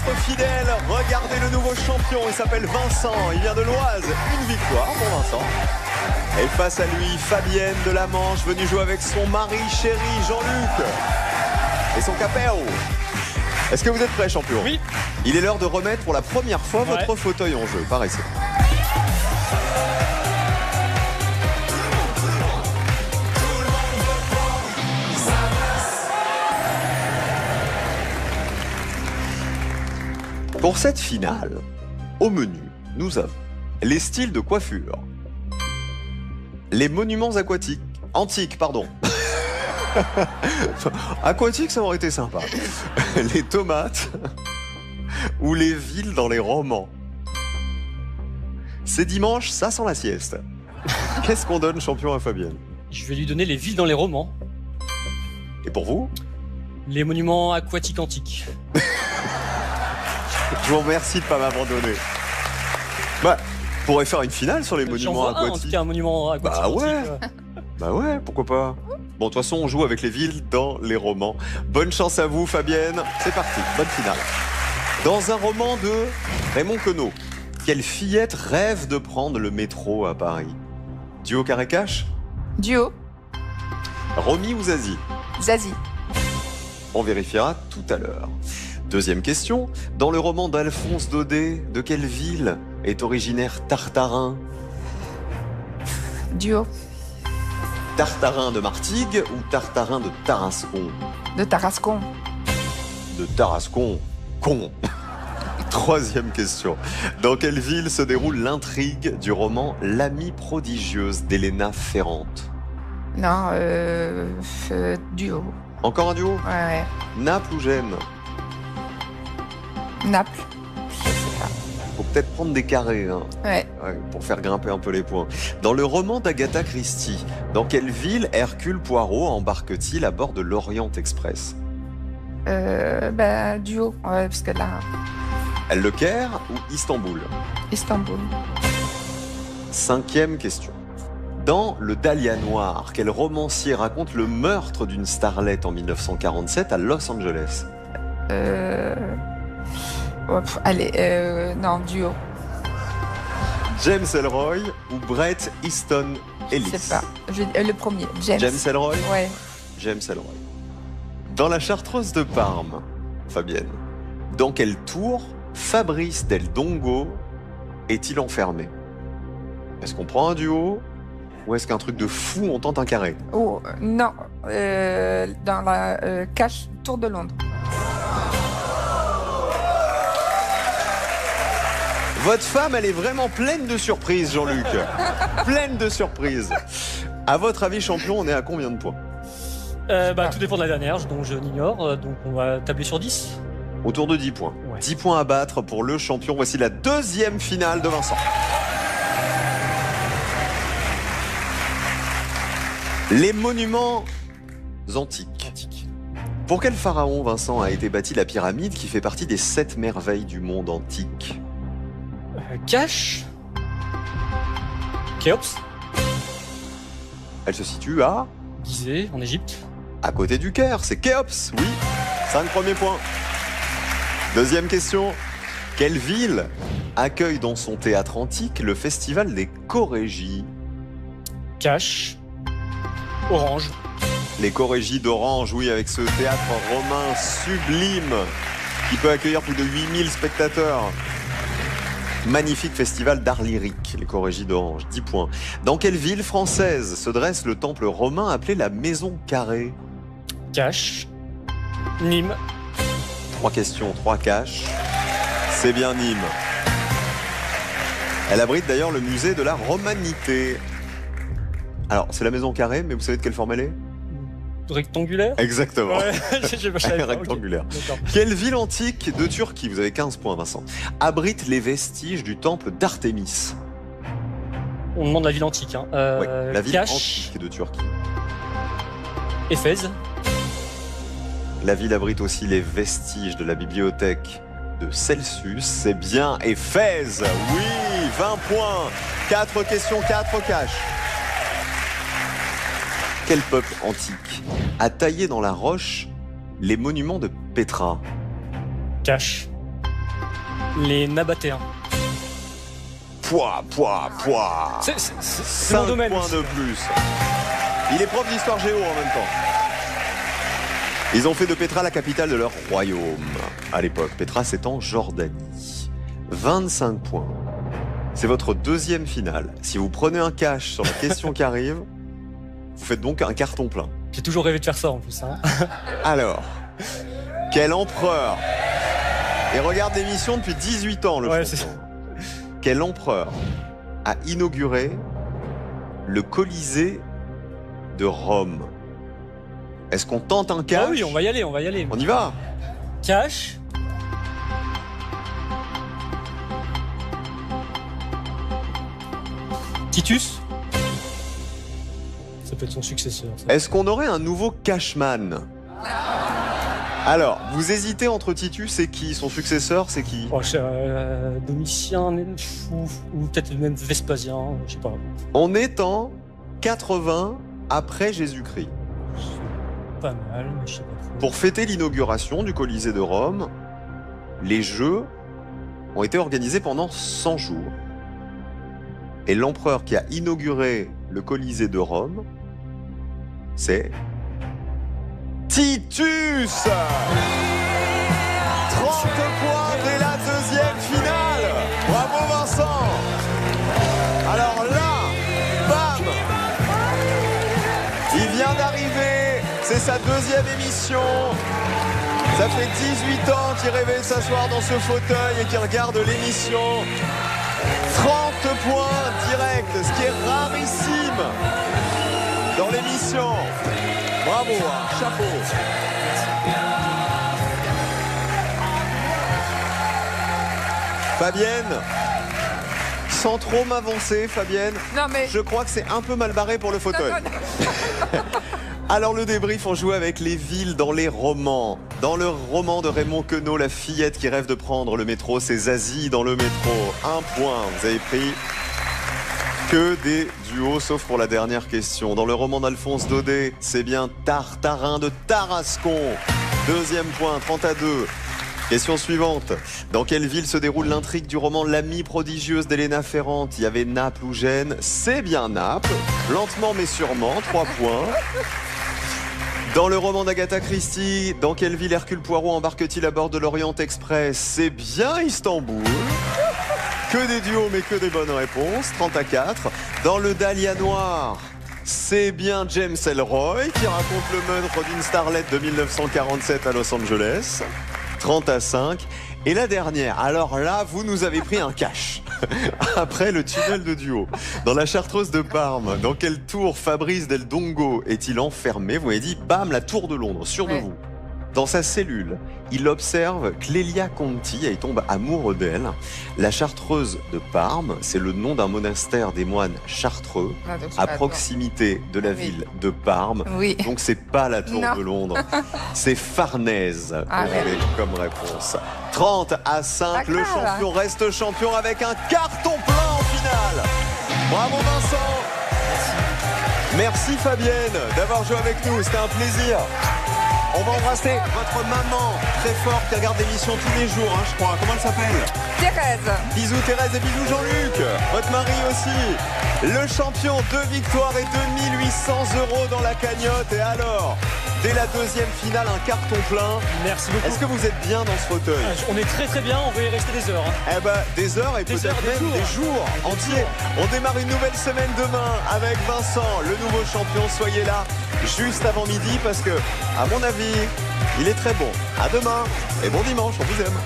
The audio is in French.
d'être fidèle. Regardez le nouveau champion, il s'appelle Vincent, il vient de l'Oise. Une victoire pour Vincent. Et face à lui, Fabienne de la Manche, venue jouer avec son mari chéri Jean-Luc et son capéo. Est-ce que vous êtes prêts, champion? Oui. Il est l'heure de remettre pour la première fois votre fauteuil en jeu. Par ici. Pour cette finale, au menu, nous avons les styles de coiffure, les monuments aquatiques, antiques, pardon. Aquatiques, ça aurait été sympa. Les tomates ou les villes dans les romans. C'est dimanche, ça sent la sieste. Qu'est-ce qu'on donne, champion, à Fabienne? Je vais lui donner les villes dans les romans. Et pour vous? Les monuments aquatiques antiques. Je vous remercie de ne pas m'abandonner. Bah, on pourrait faire une finale sur les monuments aquatiques. En tout cas, un monument aquatique Bah ouais. antique. Bah ouais, pourquoi pas. Bon, de toute façon, on joue avec les villes dans les romans. Bonne chance à vous, Fabienne. C'est parti, bonne finale. Dans un roman de Raymond Queneau, quelle fillette rêve de prendre le métro à Paris? Duo carré cash? Duo. Romy ou Zazie? Zazie. On vérifiera tout à l'heure. Deuxième question. Dans le roman d'Alphonse Daudet, de quelle ville est originaire Tartarin? Duo. Tartarin de Martigues ou Tartarin de Tarascon? De Tarascon. De Tarascon. Con. Troisième question. Dans quelle ville se déroule l'intrigue du roman L'amie prodigieuse d'Helena Ferrante? Non, duo. Encore un duo? Ouais. Naples ou Gênes? Naples. Faut peut-être prendre des carrés, hein. Ouais. Ouais, pour faire grimper un peu les points. Dans le roman d'Agatha Christie, dans quelle ville Hercule Poirot embarque-t-il à bord de l'Orient Express? Duo. Ouais, parce que là, Le Caire ou Istanbul? Istanbul. Cinquième question. Dans Le Dahlia Noir, quel romancier raconte le meurtre d'une starlette en 1947 à Los Angeles? Non, duo. James Ellroy ou Bret Easton Ellis? Je sais pas. Le premier, James. James Ellroy? Ouais. James Ellroy. Dans la Chartreuse de Parme, Fabienne, dans quelle tour Fabrice Del Dongo est-il enfermé? Est-ce qu'on prend un duo ou est-ce qu'un truc de fou on tente un carré? Oh, non. Dans la Tour de Londres. Votre femme, elle est vraiment pleine de surprises, Jean-Luc. Pleine de surprises. À votre avis, champion, on est à combien de points? Tout dépend de la dernière, donc je l'ignore. Donc on va tabler sur 10. Autour de 10 points. Ouais. 10 points à battre pour le champion. Voici la deuxième finale de Vincent. Les monuments antiques. Pour quel pharaon, Vincent, a été bâtie la pyramide qui fait partie des 7 merveilles du monde antique? Cache. Khéops. Elle se situe à Gizeh, en Égypte. côté du Caire. C'est Khéops, oui. 5 premiers points. Deuxième question. Quelle ville accueille dans son théâtre antique le festival des chorégies? Cache. Orange. Les chorégies d'Orange, oui, avec ce théâtre romain sublime qui peut accueillir plus de 8000 spectateurs. Magnifique festival d'art lyrique, les chorégies d'Orange, 10 points. Dans quelle ville française se dresse le temple romain appelé la Maison Carrée? Cache. Nîmes. 3 questions, 3 caches. C'est bien Nîmes. Elle abrite d'ailleurs le musée de la Romanité. Alors, c'est la Maison Carrée, mais vous savez de quelle forme elle est? Rectangulaire. Exactement. Ouais, je savais pas, Rectangulaire. ok. D'accord. Quelle ville antique de Turquie, vous avez 15 points Vincent, abrite les vestiges du temple d'Artémis? On demande la ville antique. Hein. Oui, la ville Cache. antique de Turquie. Éphèse. La ville abrite aussi les vestiges de la bibliothèque de Celsus. C'est bien Éphèse. Oui, 20 points. 4 questions, 4 caches. Quel peuple antique a taillé dans la roche les monuments de Pétra? Cache. Les Nabatéens. Pouah. C'est mon 5 domaine. points aussi. de plus. Il est prof d'histoire géo en même temps. Ils ont fait de Pétra la capitale de leur royaume. À l'époque, Pétra c'est en Jordanie. 25 points. C'est votre deuxième finale. Si vous prenez un cash sur la question qui arrive, vous faites donc un carton plein. J'ai toujours rêvé de faire ça en plus. Hein. Alors, quel empereur, et regarde l'émission depuis 18 ans, le Ouais, champion. c'est ça. Quel empereur a inauguré le Colisée de Rome? Est-ce qu'on tente un cash? Ah oui, on va y aller. On y va? Cash. Titus. Ça peut être son successeur. Ça. Est-ce qu'on aurait un nouveau Cashman? Alors, vous hésitez entre Titus et qui? Son successeur, c'est qui? Oh, Domitien ou peut-être même Vespasien, je sais pas. On est en 80 après Jésus-Christ. Pas mal, mais je sais pas trop. Pour fêter l'inauguration du Colisée de Rome, les Jeux ont été organisés pendant 100 jours. Et l'empereur qui a inauguré le Colisée de Rome, c'est Titus. 30 points dès la deuxième finale. Bravo Vincent. Alors là, bam, il vient d'arriver, c'est sa deuxième émission. Ça fait 18 ans qu'il rêvait de s'asseoir dans ce fauteuil et qu'il regarde l'émission. 30 points directs, ce qui est rarissime dans l'émission. Bravo, hein, chapeau. Fabienne, sans trop m'avancer, Fabienne, Non, mais. je crois que c'est un peu mal barré pour le fauteuil. Non. Alors le débrief, on joue avec les villes dans les romans. Dans le roman de Raymond Queneau, la fillette qui rêve de prendre le métro, c'est Zazie dans le métro. 1 point, vous avez pris que des duos, sauf pour la dernière question. Dans le roman d'Alphonse Daudet, c'est bien Tartarin de Tarascon. 2e point, 30-2. Question suivante. Dans quelle ville se déroule l'intrigue du roman L'amie prodigieuse d'Héléna Ferrante? Il y avait Naples ou Gênes? C'est bien Naples. Lentement mais sûrement, 3 points. Dans le roman d'Agatha Christie, dans quelle ville Hercule Poirot embarque-t-il à bord de l'Orient Express? C'est bien Istanbul. Que des duos mais que des bonnes réponses, 30-4. Dans le Dahlia Noir, c'est bien James Ellroy qui raconte le meurtre d'une starlette de 1947 à Los Angeles, 30-5. Et la dernière, alors là, vous nous avez pris un cash. Après le tunnel de duo. Dans la Chartreuse de Parme, dans quelle tour Fabrice Del Dongo est-il enfermé? Vous m'avez dit, bam, la tour de Londres, sûr de Ouais. vous. Dans sa cellule, il observe Clélia Conti et il tombe amoureux d'elle. La Chartreuse de Parme, c'est le nom d'un monastère des moines chartreux, Ah, donc, à proximité de la Oui. ville de Parme. Oui. Donc c'est pas la tour Non. de Londres, c'est Farnèse Ah, qu'on ouais. avait comme réponse. 30-5, Pas le grave. champion reste champion avec un carton plein en finale. Bravo Vincent. Merci Fabienne d'avoir joué avec nous, c'était un plaisir. On va embrasser votre maman très forte qui regarde l'émission tous les jours, hein, je crois. Comment elle s'appelle? Thérèse. Bisous Thérèse et bisous Jean-Luc. Votre mari aussi. Le champion, 2 victoires et 2800 € dans la cagnotte. Et alors, dès la deuxième finale, un carton plein. Merci beaucoup. Est-ce que vous êtes bien dans ce fauteuil? On est très bien, on va y rester des heures. Hein. Eh ben, des heures et Des peut-être heures, des même jours. des jours entiers. On démarre une nouvelle semaine demain avec Vincent, le nouveau champion. Soyez là juste avant midi parce que, à mon avis, il est très bon. À demain et bon dimanche, on vous aime.